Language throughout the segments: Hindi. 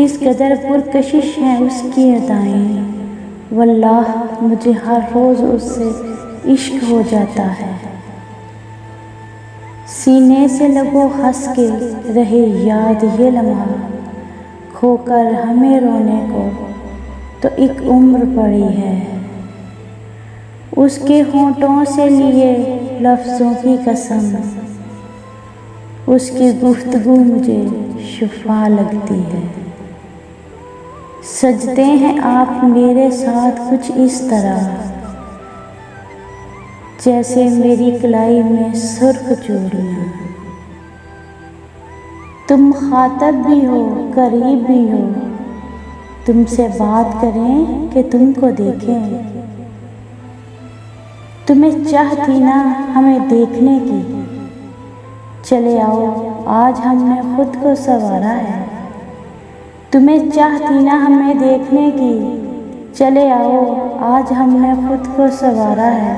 इस कदर पुरकशिश हैं उसकी अदाएं, वल्लाह मुझे हर रोज़ उससे इश्क हो जाता है। सीने से लगो हंस के रहे याद ये लम्हा, खोकर हमें रोने को तो एक उम्र पड़ी है। उसके होंठों से लिए लफ्ज़ों की कसम, उसकी गुफ्तगू मुझे शिफा लगती है। सजते हैं आप मेरे साथ कुछ इस तरह, जैसे मेरी कलाई में सुर्ख चूड़ियाँ। तुम खातब भी हो करीब भी हो, तुमसे बात करें कि तुमको देखें। तुम्हें चाह थी ना हमें देखने की, चले आओ आज हमने खुद को संवारा है। तुम्हें चाह थी ना हमें देखने की, चले आओ आज हमने खुद को संवारा है।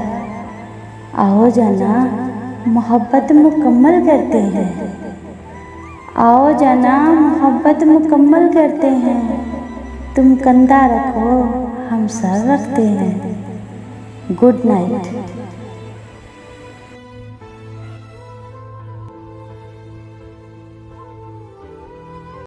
आओ जाना मोहब्बत मुकम्मल करते हैं, आओ जाना मोहब्बत मुकम्मल करते हैं। तुम कंधा रखो हम सर रखते हैं। Good night.